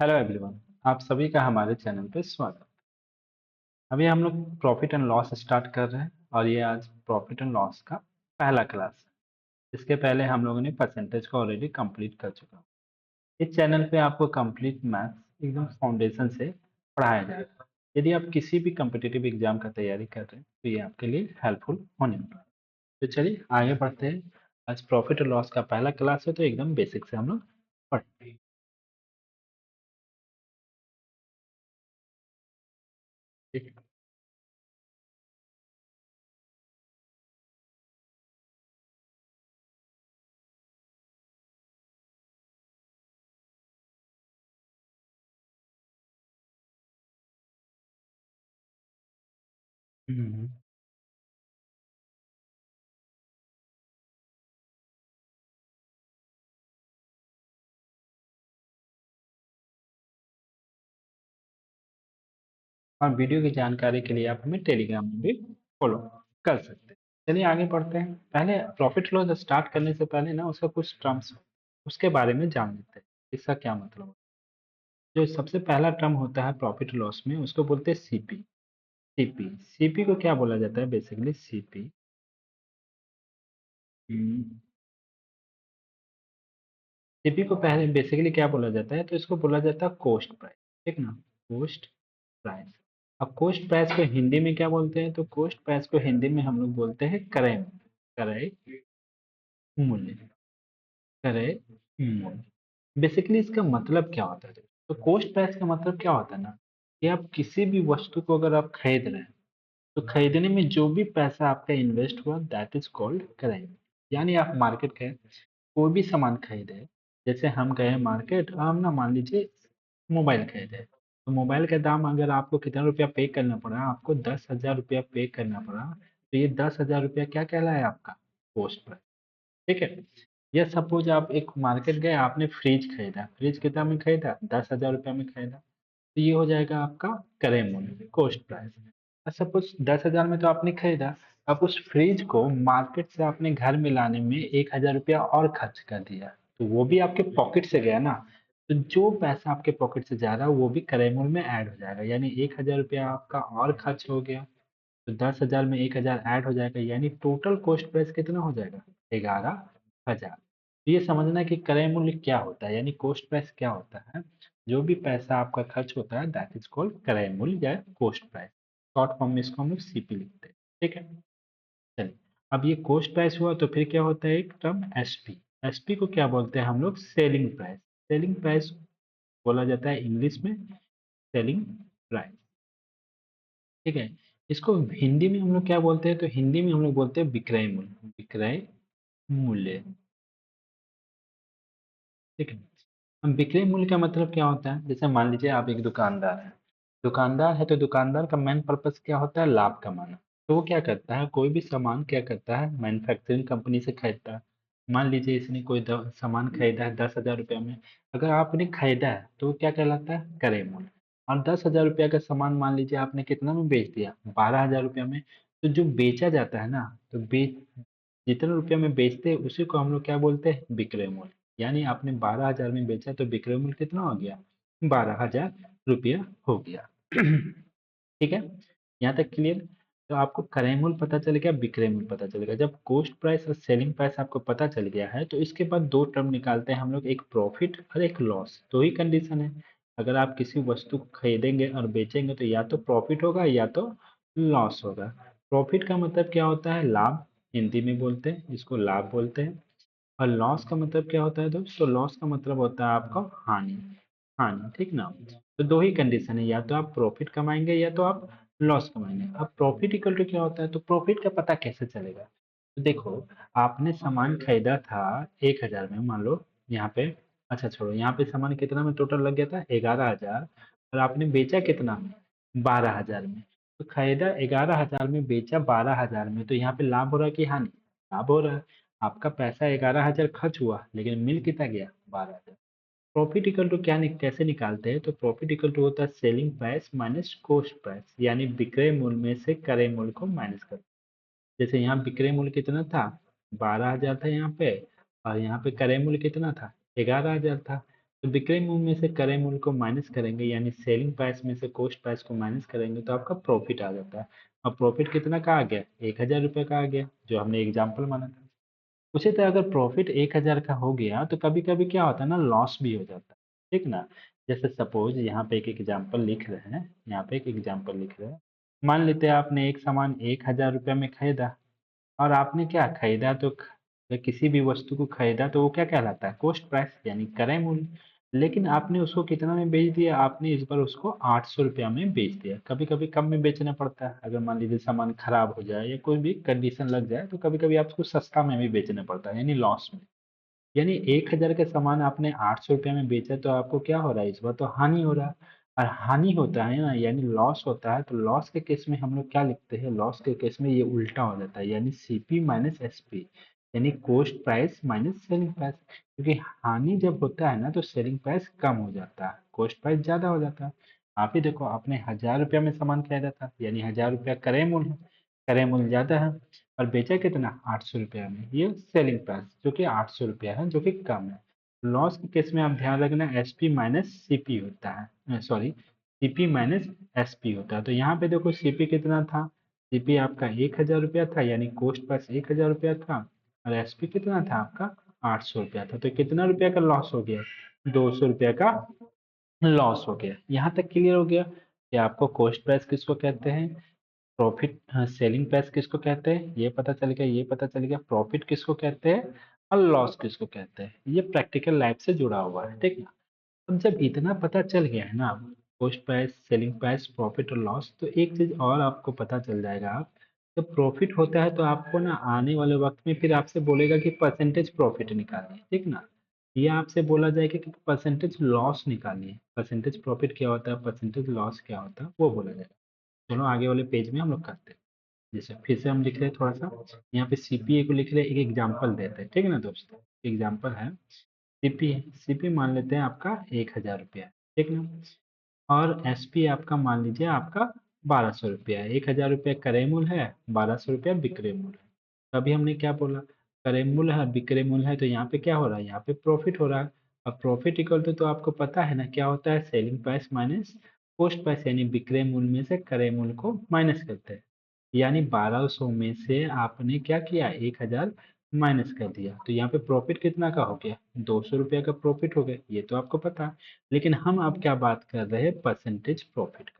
Hello everyone. आप सभी का हमारे चैनल पे स्वागत। अभी हम लोग प्रॉफिट एंड लॉस स्टार्ट कर रहे हैं और ये आज प्रॉफिट एंड लॉस का पहला क्लास है। इसके पहले हम लोगों ने परसेंटेज को ऑलरेडी कंप्लीट कर चुका हूँ। इस चैनल पे आपको कंप्लीट मैथ्स एकदम फाउंडेशन से पढ़ाया जाएगा। यदि आप किसी भी कम्पिटिटिव एग्जाम का तैयारी कर रहे हैं तो ये आपके लिए हेल्पफुल होने वाला है। तो चलिए आगे बढ़ते हैं। आज प्रॉफिट और लॉस का पहला क्लास है तो एकदम बेसिक से हम लोग पढ़ते हैं। ठीक है। हम्म। और वीडियो की जानकारी के लिए आप हमें टेलीग्राम में भी फॉलो कर सकते हैं। चलिए आगे बढ़ते हैं। पहले प्रॉफिट लॉस स्टार्ट करने से पहले ना उसका कुछ टर्म्स उसके बारे में जान लेते हैं। इसका क्या मतलब है। जो सबसे पहला टर्म होता है प्रॉफिट लॉस में उसको बोलते हैं सीपी। सीपी सीपी को क्या बोला जाता है बेसिकली सीपी। सीपी को पहले बेसिकली क्या बोला जाता है तो इसको बोला जाता है कॉस्ट प्राइस। ठीक ना। Cost price. अब कॉस्ट प्राइस को हिंदी में क्या बोलते हैं तो कॉस्ट प्राइस को हिंदी में हम लोग बोलते हैं क्रय मूल्य। क्रय मूल्य। क्रय मूल्य। बेसिकली इसका मतलब क्या होता है तो कॉस्ट प्राइस का मतलब क्या होता है ना कि आप किसी भी वस्तु को अगर आप खरीद रहे हैं तो खरीदने में जो भी पैसा आपका इन्वेस्ट हुआ दैट इज कॉल्ड क्रय। यानी आप मार्केट गए कोई भी सामान खरीदे। जैसे हम गए मार्केट हम ना मान लीजिए मोबाइल खरीदे तो मोबाइल का दाम अगर आपको कितना रुपया पे करना पड़ा आपको 10,000 रुपया पे करना पड़ा तो ये 10,000 रुपया क्या कहलाए आपका कॉस्ट प्राइस। ठीक है। या सपोज आप एक मार्केट गए आपने फ्रिज खरीदा। फ्रिज कितना में खरीदा 10,000 रुपया में खरीदा तो ये हो जाएगा आपका क्रय मूल्य कॉस्ट प्राइस। और सपोज 10,000 में तो आपने खरीदा। अब उस फ्रिज को मार्केट से आपने घर में लाने में 1,000 रुपया और खर्च कर दिया तो वो भी आपके पॉकेट से गया ना। तो जो पैसा आपके पॉकेट से जा रहा है वो भी क्रय मूल्य में ऐड हो जाएगा यानी 1,000 रुपया आपका और खर्च हो गया। तो 10,000 में 1,000 ऐड हो जाएगा यानी टोटल कॉस्ट प्राइस कितना हो जाएगा 11,000। तो ये समझना कि क्रय मूल्य क्या होता है यानी कॉस्ट प्राइस क्या होता है। जो भी पैसा आपका खर्च होता है दैट इज कॉल्ड क्रय मूल्य या कॉस्ट प्राइस। शॉर्ट फॉर्म में इसको हम लोग सीपी लिखते हैं। ठीक है। चलिए अब ये कॉस्ट प्राइस हुआ तो फिर क्या होता है एक टर्म एसपी। एसपी को क्या बोलते हैं हम लोग सेलिंग प्राइस। सेलिंग प्राइस बोला जाता है इंग्लिश में सेलिंग प्राइस। ठीक है। इसको हिंदी में हम लोग क्या बोलते हैं तो हिंदी में हम लोग बोलते हैं विक्रय मूल्य। विक्रय मूल्य। ठीक है। हम विक्रय मूल्य का मतलब क्या होता है जैसे मान लीजिए आप एक दुकानदार हैं। दुकानदार है तो दुकानदार का मेन पर्पस क्या होता है लाभ कमाना। तो वो क्या करता है कोई भी सामान क्या करता है मैन्युफैक्चरिंग कंपनी से खरीदता है। मान लीजिए इसने कोई सामान खरीदा है 10,000 रुपया में। अगर आपने खरीदा है तो वो क्या कहलाता है क्रय मूल्य। और 10,000 रुपया का सामान मान लीजिए आपने कितना में बेच दिया 12,000 रुपया में। तो जो बेचा जाता है ना तो जितने रुपया में बेचते हैं उसी को हम लोग क्या बोलते हैं विक्रय मूल्य। यानी आपने 12,000 में बेचा तो विक्रय मूल्य कितना हो गया 12,000 रुपया हो गया। ठीक है। यहाँ तक क्लियर। तो आपको क्रय मूल्य पता चल गया विक्रय मूल्य पता चलेगा जब कॉस्ट प्राइस और सेलिंग प्राइस आपको पता चल गया है तो इसके बाद दो टर्म निकालते हैं हम लोग एक प्रॉफिट और एक लॉस। दो ही कंडीशन है। अगर आप किसी वस्तु को खरीदेंगे और बेचेंगे तो या तो प्रॉफिट होगा या तो लॉस होगा। प्रॉफिट का मतलब क्या होता है लाभ। हिंदी में बोलते हैं इसको लाभ बोलते हैं। और लॉस का मतलब क्या होता है दोस्तों लॉस का मतलब होता है आपका हानि। हानि ठीक ना। तो दो ही कंडीशन है या तो आप प्रॉफिट कमाएंगे या तो आप लॉस कमाएंगे। अब प्रॉफिट इक्वल टू क्या होता है तो प्रॉफिट का पता कैसे चलेगा। तो देखो आपने सामान खरीदा था 1,000 में मान लो यहाँ पे। अच्छा छोड़ो यहाँ पे सामान कितना में टोटल लग गया था 11,000। और आपने बेचा कितना में 12,000 में। तो खरीदा 11,000 में बेचा 12,000 में तो यहाँ पे लाभ हो रहा है कि हानि। लाभ हो रहा है। आपका पैसा 11,000 खर्च हुआ लेकिन मिल कितना गया 12,000। प्रॉफिट इक्वल टू क्या कैसे निकालते हैं तो प्रॉफिट इक्वल टू होता है selling price minus cost price यानी विक्रय मूल्य में से क्रय मूल्य को माइनस कर। जैसे यहाँ विक्रय मूल्य कितना था 12,000 था यहाँ पे। और यहाँ पे क्रय मूल्य कितना था 11,000 था। तो विक्रय मूल्य में से क्रय मूल्य को माइनस करेंगे, यानी सेलिंग प्राइस में से कॉस्ट प्राइस को माइनस करेंगे तो आपका प्रॉफिट आ जाता है। अब प्रॉफिट कितना का आ गया? 1000 रुपये का आ गया, जो हमने एग्जाम्पल माना था। उसी तरह अगर प्रॉफिट 1000 का हो गया तो कभी कभी क्या होता है ना, लॉस भी हो जाता है, ठीक ना। जैसे सपोज यहाँ पे एक एग्जाम्पल लिख रहे हैं, यहाँ पे एक एग्जाम्पल लिख रहे हैं। मान लेते हैं आपने एक सामान 1000 रुपये में खरीदा, और आपने क्या खरीदा तो किसी भी वस्तु को खरीदा तो वो क्या कहलाता है? कॉस्ट प्राइस, यानी क्रय मूल्य। लेकिन आपने उसको कितना में बेच दिया? आपने इस बार उसको 800 रुपया में बेच दिया। कभी कभी कम में बेचना पड़ता है, अगर मान लीजिए सामान खराब हो जाए या कोई भी कंडीशन लग जाए तो कभी कभी आपको सस्ता में भी बेचना पड़ता है, यानी लॉस में। यानी 1000 का सामान आपने 800 रुपये में बेचा तो आपको क्या हो रहा है? इस बार तो हानि हो रहा है। और हानि होता है ना, यानी लॉस होता है, तो लॉस के केस में हम लोग क्या लिखते हैं? लॉस के केस में ये उल्टा हो जाता है, यानी सीपी माइनस एसपी, यानी cost price minus selling price. क्योंकि हानि जब होता है ना तो सेलिंग प्राइस कम हो जाता है, कॉस्ट प्राइस ज्यादा हो जाता है। आप ही देखो, आपने 1000 रुपया में सामान खरीदा था, यानी 1000 रुपया क्रय मूल्य है, क्रय मूल्य ज्यादा है, और बेचा कितना? 800 रुपया में। ये सेलिंग प्राइस जो कि 800 रुपया है, जो कि कम है। लॉस के केस में आप ध्यान रखना, एसपी माइनस सीपी होता है, सॉरी, सीपी माइनस एसपी होता है। तो यहाँ पे देखो सीपी कितना था? सीपी आपका 1000 रुपया था, यानी कॉस्ट प्राइस 1000 रुपया था, और एसपी कितना था आपका? 800 रुपया था। तो कितना रुपया का लॉस हो गया? 200 रुपया का लॉस हो गया। यहाँ तक क्लियर हो गया कि आपको कॉस्ट प्राइस किसको कहते हैं, प्रॉफिट, सेलिंग प्राइस किसको कहते हैं, ये पता चल गया। ये पता चल गया प्रॉफिट किसको कहते हैं और लॉस किसको कहते हैं। ये प्रैक्टिकल लाइफ से जुड़ा हुआ है, ठीक ना। अब जब इतना पता चल गया है ना, cost price, selling price, profit और लॉस, तो एक चीज और आपको पता चल जाएगा। आप जब प्रॉफिट होता है तो आपको ना आने वाले वक्त में फिर आपसे बोलेगा कि परसेंटेज प्रॉफिट निकालिए, ठीक ना। ये आपसे बोला जाएगा कि परसेंटेज लॉस निकालिए। परसेंटेज प्रॉफिट क्या होता है, परसेंटेज लॉस क्या होता है, वो बोला जाएगा। चलो आगे वाले पेज में हम लोग करते हैं। जैसे फिर से हम लिख रहे हैं थोड़ा सा, यहाँ पे सीपीए को लिख रहे हैं, एक एग्जाम्पल देते हैं, ठीक है ना दोस्तों। एग्जाम्पल है सीपी। सीपी मान लेते हैं आपका 1000 रुपया, ठीक ना। और एसपी आपका मान लीजिए आपका 1200 रुपया है। 1000 रुपया क्रय मूल्य है, 1200 रुपया विक्रय मूल्य है। तो अभी हमने क्या बोला? क्रय मूल्य है, विक्रय मूल्य है, तो यहाँ पे क्या हो रहा है? यहाँ पे प्रॉफिट हो रहा है। अब प्रॉफिट इक्वल तो आपको पता है ना क्या होता है? Selling price minus cost price, यानी विक्रय मूल्य में से क्रय मूल्य को माइनस करते हैं। यानी 1200 में से आपने क्या किया? 1000 माइनस कर दिया, तो यहाँ पे प्रॉफिट कितना का हो गया? 200 रुपया का प्रॉफिट हो गया, ये तो आपको पता है। लेकिन हम अब क्या बात कर रहे हैं? परसेंटेज प्रॉफिट का।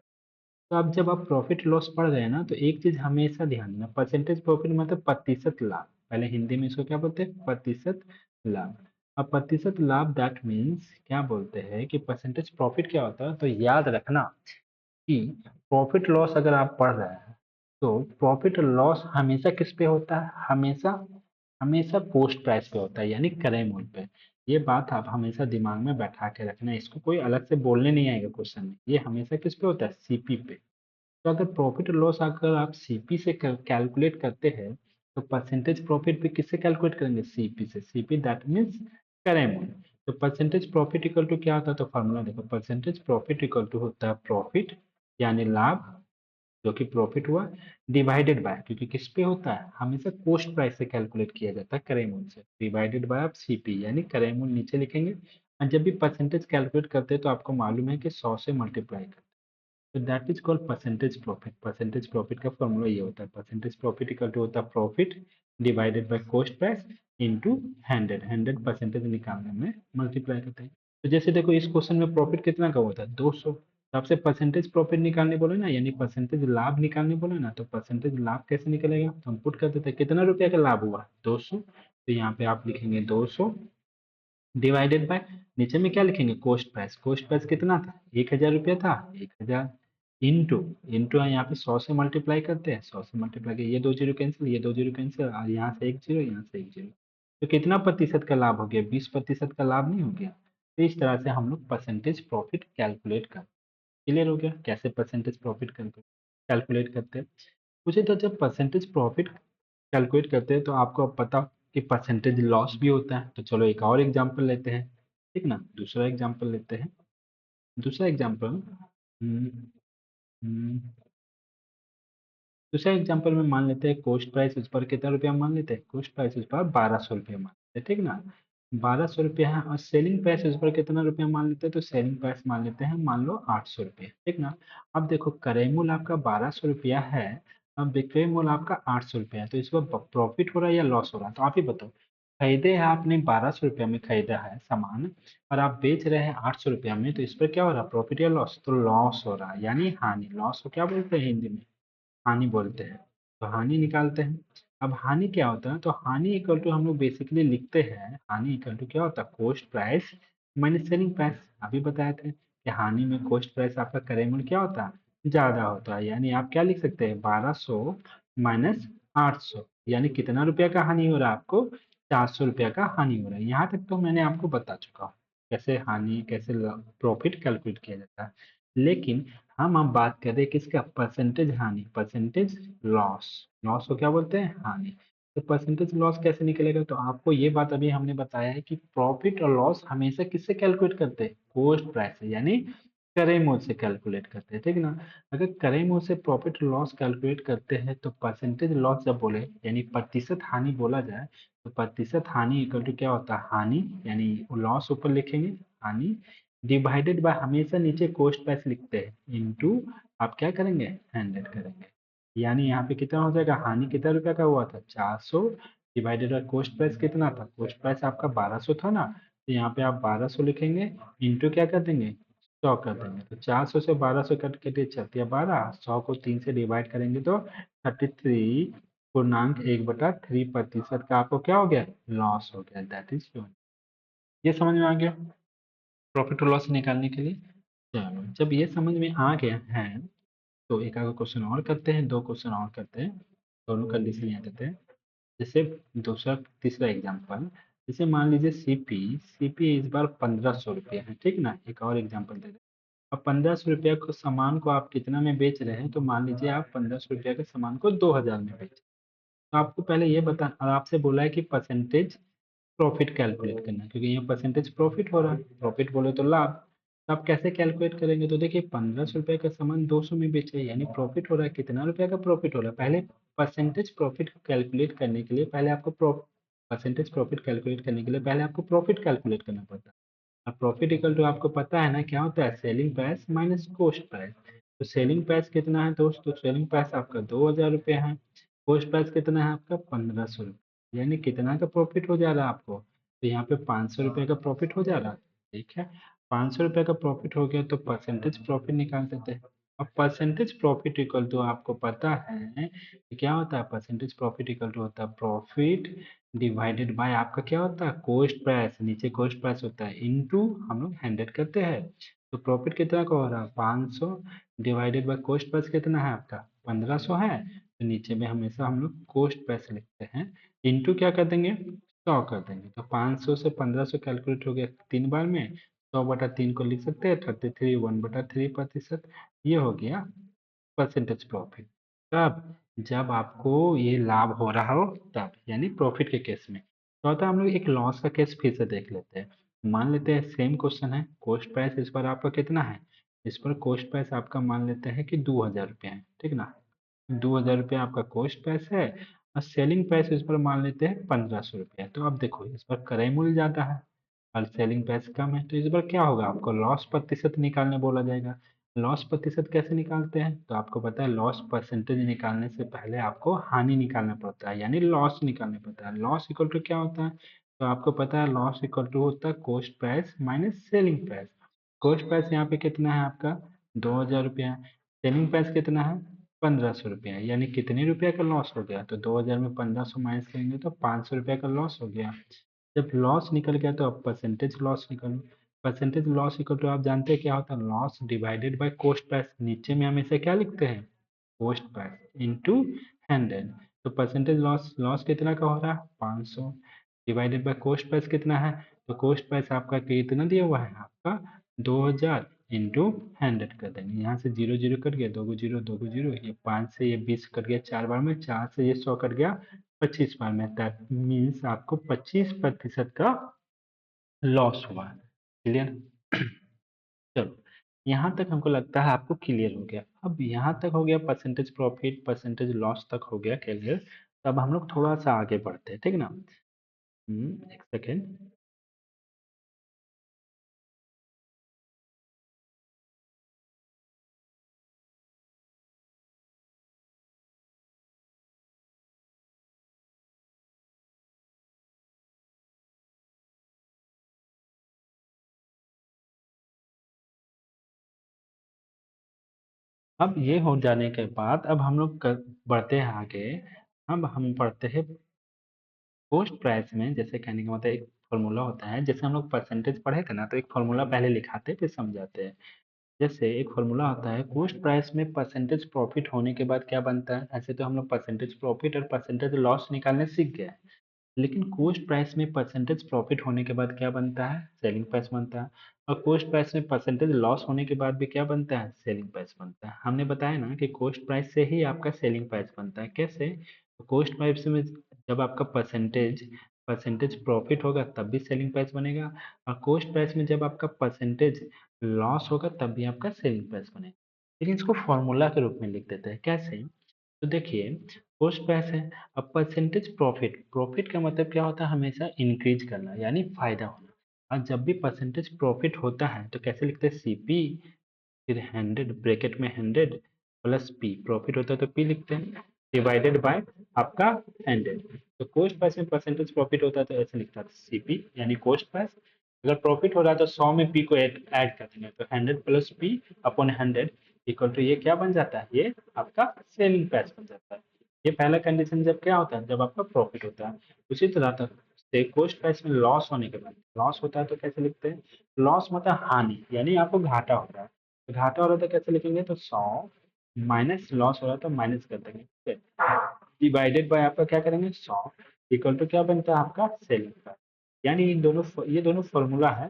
तो अब जब आप प्रॉफिट लॉस पढ़ रहे हैं ना, तो एक चीज हमेशा ध्यान देना, परसेंटेज प्रॉफिट मतलब प्रतिशत लाभ। पहले हिंदी में इसको क्या बोलते हैं? प्रतिशत लाभ। अब प्रतिशत लाभ दैट मीन्स क्या बोलते हैं कि परसेंटेज प्रॉफिट क्या होता है? तो याद रखना कि प्रॉफिट लॉस अगर आप पढ़ रहे हैं तो प्रॉफिट लॉस हमेशा किस पे होता है? हमेशा हमेशा पोस्ट प्राइस पे होता है, यानी क्रय मूल्य पे। ये बात आप हमेशा दिमाग में बैठा के रखना, इसको कोई अलग से बोलने नहीं आएगा क्वेश्चन में। ये हमेशा किस पे होता है? सीपी पे। तो अगर प्रॉफिट और लॉस अगर आप सीपी से कैलकुलेट करते हैं तो परसेंटेज प्रॉफिट भी किससे कैलकुलेट करेंगे? सीपी से। सीपी दैट मीन्स क्रय मूल्य। तो परसेंटेज प्रॉफिट इक्वल टू क्या होता है? तो फॉर्मूला देखो, परसेंटेज प्रॉफिट इक्वल टू होता है प्रॉफिट, यानी लाभ, जो कि प्रॉफिट हुआ, डिवाइडेड बाय, क्योंकि किस पे होता है? हमेशा कॉस्ट प्राइस से कैलकुलेट किया जाता है, क्रय मूल्य से, डिवाइडेड बाय आप सीपी, यानी क्रय मूल्य नीचे लिखेंगे। और जब भी परसेंटेज कैलकुलेट करते हैं तो आपको मालूम है कि 100 से मल्टीप्लाई करते हैं, तो that is called percentage profit. Percentage profit का फॉर्मूला ये होता है, परसेंटेज प्रॉफिट इक्वल टू होता है profit divided by cost price into 100। 100% निकालने में मल्टीप्लाई करते हैं। तो जैसे देखो इस क्वेश्चन में प्रॉफिट कितना का होता है? 200। तो आपसे परसेंटेज प्रॉफिट निकालने बोले ना, यानी परसेंटेज लाभ निकालने बोले ना, तो परसेंटेज लाभ कैसे निकलेगा? तो हम पुट कर देते हैं कितना रुपया का लाभ हुआ? 200। तो यहाँ पे आप लिखेंगे 200 डिवाइडेड बाय, नीचे में क्या लिखेंगे? Cost price. कॉस्ट प्राइस कितना था? 1000 रुपया था, 1000 इंटू, इंटू यहाँ पे 100 से मल्टीप्लाई करते हैं, 100 से मल्टीप्लाई कर, ये दो जीरो कैंसिल, ये दो जीरो कैंसिल, और यहाँ से एक जीरो, यहाँ से एक जीरो। तो कितना प्रतिशत का लाभ हो गया? 20% का लाभ नहीं हो गया? तो इस तरह से हम लोग परसेंटेज प्रॉफिट कैलकुलेट करते हैं। क्लियर हो गया कैसे परसेंटेज प्रॉफिट कैलकुलेट करते हैं? मुझे तो जब परसेंटेज प्रॉफिट कैलकुलेट करते हैं तो आपको अब पता कि परसेंटेज लॉस भी होता है। तो चलो एक और एग्जांपल लेते हैं, ठीक ना। दूसरा एग्जांपल लेते हैं। दूसरा एग्जांपल दूसरा एग्जांपल में मान लेते हैं कॉस्ट प्राइस उस पर कितना रुपया मान लेते हैं? कॉस्ट प्राइस उस पर 1200 रुपया मान लेते हैं, ठीक ना। 1200 रुपया है और सेलिंग प्राइस इस पर कितना रुपया मान लेते हैं, तो सेलिंग प्राइस मान लेते हैं मान लो 800 रुपये, ठीक ना। अब देखो क्रय मूल्य आपका 1200 रुपया है, अब विक्रय मूल्य आपका 800 रुपया है, तो इस पर प्रॉफिट हो रहा है या लॉस हो रहा है, तो आप ही बताओ। खरीदे हैं आपने 1200 रुपया में खरीदा है सामान और आप बेच रहे हैं 800 रुपया में, तो इस पर क्या हो रहा है, प्रॉफिट या लॉस, तो लॉस हो रहा है यानी हानि। लॉस को क्या बोलते हैं हिंदी में, हानि बोलते हैं। तो हानि निकालते हैं। अब हानि क्या होता है, तो हानि इक्वल टू हम लोग बेसिकली लिखते हैं, हानि इक्वल टू क्या होता है, cost price minus selling price. अभी बताए थे कि हानि में कॉस्ट प्राइस आपका क्रय मूल्य क्या होता है, ज्यादा होता है, यानी आप क्या लिख सकते हैं 1200 माइनस 800, यानी कितना रुपया का हानि हो रहा है आपको, 400 रुपया का हानि हो रहा है। यहाँ तक तो मैंने आपको बता चुका हूँ कैसे हानि कैसे प्रॉफिट कैलकुलेट किया जाता है। लेकिन हम अब बात कर रहे हैं किसका, परसेंटेज हानि, परसेंटेज लॉस। लॉस को क्या बोलते हैं, हानि। तो परसेंटेज लॉस कैसे निकलेगा, तो आपको ये बात अभी हमने बताया है कि प्रॉफिट और लॉस हमेशा किससे कैलकुलेट करते हैं, कॉस्ट प्राइस से, यानी क्रय मूल्य से कैलकुलेट करते हैं, ठीक ना। अगर क्रय मूल्य से प्रॉफिट लॉस कैलकुलेट करते हैं तो परसेंटेज लॉस जब बोले यानी प्रतिशत हानि बोला जाए, तो प्रतिशत हानि इक्वल टू क्या होता है, हानि यानी लॉस ऊपर लिखेंगे, हानि डिवाइडेड बाय हमेशा नीचे कॉस्ट प्राइस लिखते हैं इनटू आप क्या करेंगे, 100 करेंगे। यानी यहाँ पे कितना हो जाएगा, हानि कितना रुपया का हुआ था, 400 डिवाइडेड बाय कॉस्ट प्राइस कितना था, कॉस्ट प्राइस आपका 1200 था ना, तो यहाँ पे आप 1200 लिखेंगे इंटू क्या कर देंगे, 100 कर देंगे। तो 400 से 1200 कट के चलती है 12, 100 को 3 से डिवाइड करेंगे तो 33.1/3% का आपको क्या हो गया, लॉस हो गया, दैट इज योर। ये समझ में आ गया प्रॉफिट और लॉस निकालने के लिए। चलो जब ये समझ में आ गया है तो एक आगे क्वेश्चन और करते हैं, दो क्वेश्चन और करते हैं, दोनों कंडीशन यहाँ देते हैं। जैसे दूसरा तीसरा एग्जाम्पल, जैसे मान लीजिए सीपी, सीपी इस बार 1500 रुपया है, ठीक ना। एक और एग्जाम्पल दे रहे हैं। अब 1500 रुपया को सामान को आप कितना में बेच रहे हैं, तो मान लीजिए आप 1500 रुपया के सामान को 2000 में बेच, तो आपको पहले ये बता, और आपसे बोला है कि परसेंटेज प्रॉफिट कैलकुलेट करना है, क्योंकि यहाँ परसेंटेज प्रॉफिट हो रहा है, प्रॉफिट बोले तो लाभ। तो आप कैसे कैलकुलेट करेंगे, तो देखिए 1500 रुपये का सामान 200 में बेचे यानी प्रॉफिट हो रहा है, कितना रुपया का प्रॉफिट हो रहा है। पहले परसेंटेज प्रॉफिट कैलकुलेट करने के लिए पहले आपको परसेंटेज प्रॉफिट कैलकुलेट करने के लिए पहले आपको प्रॉफिट कैलकुलेट करना पड़ता है। अब प्रॉफिट इक्वल टू आपको पता है ना क्या होता है, selling price minus cost price. तो सेलिंग प्राइस कितना है दोस्त, तो सेलिंग प्राइस आपका 2000 रुपये है, कॉस्ट प्राइस कितना है आपका 1500 रुपये, यानी कितना का प्रॉफिट हो जा रहा है आपको, तो यहाँ पे 500 रुपये का प्रॉफिट हो जा रहा है, ठीक है। 500 रुपये का प्रॉफिट हो गया तो परसेंटेज प्रॉफिट निकाल देते हैं। अब परसेंटेज प्रॉफिट इक्वल टू आपको पता है कि क्या होता है, परसेंटेज प्रॉफिट इक्वल टू होता है प्रॉफिट डिवाइडेड बाय आपका क्या होता है, कॉस्ट प्राइस, नीचे कॉस्ट प्राइस होता है इनटू हम लोग 100 करते हैं। तो प्रॉफिट कितना का हो रहा है 500 डिवाइडेड बाय कॉस्ट प्राइस कितना है आपका 1500 है, तो नीचे में हमेशा हम लोग कॉस्ट प्राइस लिखते हैं इनटू क्या कर देंगे 100 कर देंगे। तो 500 से 1500 कैलकुलेट हो गया 3 बार में, 100/3 को लिख सकते हैं 33 1/3%। ये हो गया परसेंटेज प्रॉफिट। कब, जब आपको ये लाभ हो रहा हो तब, यानी प्रॉफिट के केस में। तो आता है हम लोग एक लॉस का केस फिर से देख लेते हैं। मान लेते हैं सेम क्वेश्चन है, कॉस्ट प्राइस इस पर आपका कितना है, इस पर कॉस्ट प्राइस आपका मान लेते हैं कि 2000 रुपया है, ठीक ना। 2000 रुपया आपका कॉस्ट प्राइस है और सेलिंग प्राइस इस पर मान लेते हैं 1500 रुपया। तो अब देखो इस पर क्रय मूल्य ज्यादा है और सेलिंग प्राइस कम है, तो इस बार क्या होगा, आपको लॉस प्रतिशत निकालने बोला जाएगा। लॉस प्रतिशत कैसे निकालते हैं, तो आपको पता है लॉस परसेंटेज निकालने से पहले आपको हानि निकालना पड़ता है, यानी लॉस निकालना पड़ता है। लॉस इक्वल टू क्या होता है, तो आपको पता है लॉस इक्वल टू होता है cost price minus selling price. Cost price यहाँ पे कितना है आपका 2000 रुपया, सेलिंग प्राइस कितना है 1500 रुपया, यानी कितने रुपया का लॉस हो गया, तो 2000 में 1500 माइनस करेंगे तो 500 रुपया का लॉस हो गया। जब लॉस निकल गया तो अब परसेंटेज लॉस निकल, परसेंटेज लॉस इक्वल टू आप जानते हैं क्या होता है, loss divided by cost price, नीचे में हमेशा क्या लिखते हैं कॉस्ट प्राइस इनटू 100। तो परसेंटेज लॉस, लॉस कितना का हो रहा है 500 डिवाइडेड बाय कॉस्ट प्राइस कितना है, तो कॉस्ट प्राइस आपका कितना दिया हुआ है आपका 2000 इंटू 100 कर देंगे। यहाँ से जीरो जीरो कट गया, दो जीरो दो जीरो, ये 5 से ये 20 कट गया 4 बार में, 4 से ये 100 कट गया 25 बार में, दैट मीन्स आपको 25% का लॉस हुआ। क्लियर। चलो यहाँ तक हमको लगता है आपको क्लियर हो गया। अब यहाँ तक हो गया परसेंटेज प्रॉफिट परसेंटेज लॉस तक हो गया क्लियर। तो अब हम लोग थोड़ा सा आगे बढ़ते हैं, ठीक ना। एक सेकेंड। अब ये हो जाने के बाद अब हम लोग बढ़ते हैं आगे। अब हम पढ़ते हैं पोस्ट प्राइस में। जैसे कहने का मतलब एक फॉर्मूला होता है, जैसे हम लोग परसेंटेज पढ़े थे ना, तो एक फॉर्मूला पहले लिखाते हैं फिर समझाते हैं। जैसे एक फॉर्मूला होता है, पोस्ट प्राइस में परसेंटेज प्रॉफिट होने के बाद क्या बनता है। ऐसे तो हम लोग परसेंटेज प्रॉफिट और परसेंटेज लॉस निकालने सीख गए, लेकिन कोस्ट प्राइस में परसेंटेज प्रॉफिट होने के बाद क्या बनता है, सेलिंग प्राइस बनता है। और कोस्ट प्राइस में परसेंटेज लॉस होने के बाद भी क्या बनता है, सेलिंग प्राइस बनता है। हमने बताया ना कि कोस्ट प्राइस से ही आपका सेलिंग प्राइस बनता है। कैसे, तो कोस्ट प्राइस में जब आपका परसेंटेज परसेंटेज प्रॉफिट होगा तब भी सेलिंग प्राइस बनेगा, और कोस्ट प्राइस में जब आपका परसेंटेज लॉस होगा तब भी आपका सेलिंग प्राइस बनेगा। लेकिन इसको फॉर्मूला के रूप में लिख देते हैं। कैसे, तो देखिए, कोस्ट प्राइस है। अब परसेंटेज प्रॉफिट, प्रॉफिट का मतलब क्या होता है, हमेशा इंक्रीज करना यानी फायदा होना। और जब भी परसेंटेज प्रॉफिट होता है तो कैसे लिखते हैं, सीपी, फिर 100 ब्रैकेट में 100 प्लस पी, प्रॉफिट होता है तो पी लिखते हैं, डिवाइडेड बाय आपका 100। तो कोस्ट प्राइस में परसेंटेज प्रॉफिट होता है तो ऐसे लिखता है सीपी यानी कोस्ट प्राइस। अगर प्रॉफिट हो रहा है तो 100 में पी को ऐड कर देंगे, तो 100 plus P upon 100 equal to ये क्या बन जाता है, ये आपका सेलिंग प्राइस बन जाता है। ये पहला कंडीशन जब क्या होता है, जब आपका प्रॉफिट होता है। उसी तरह तक कोस्ट प्राइस में लॉस होने के बाद, लॉस होता है तो कैसे लिखते हैं, लॉस मतलब हानि यानी आपको घाटा हो रहा है। तो घाटा हो रहा है तो कैसे लिखेंगे, तो 100 माइनस लॉस हो रहा है तो माइनस कर देंगे, ठीक है, डिवाइडेड बाय आपका क्या करेंगे 100 इक्वल टू क्या बनता है आपका सेलिंग प्राइस। यानी ये दोनों फॉर्मूला है,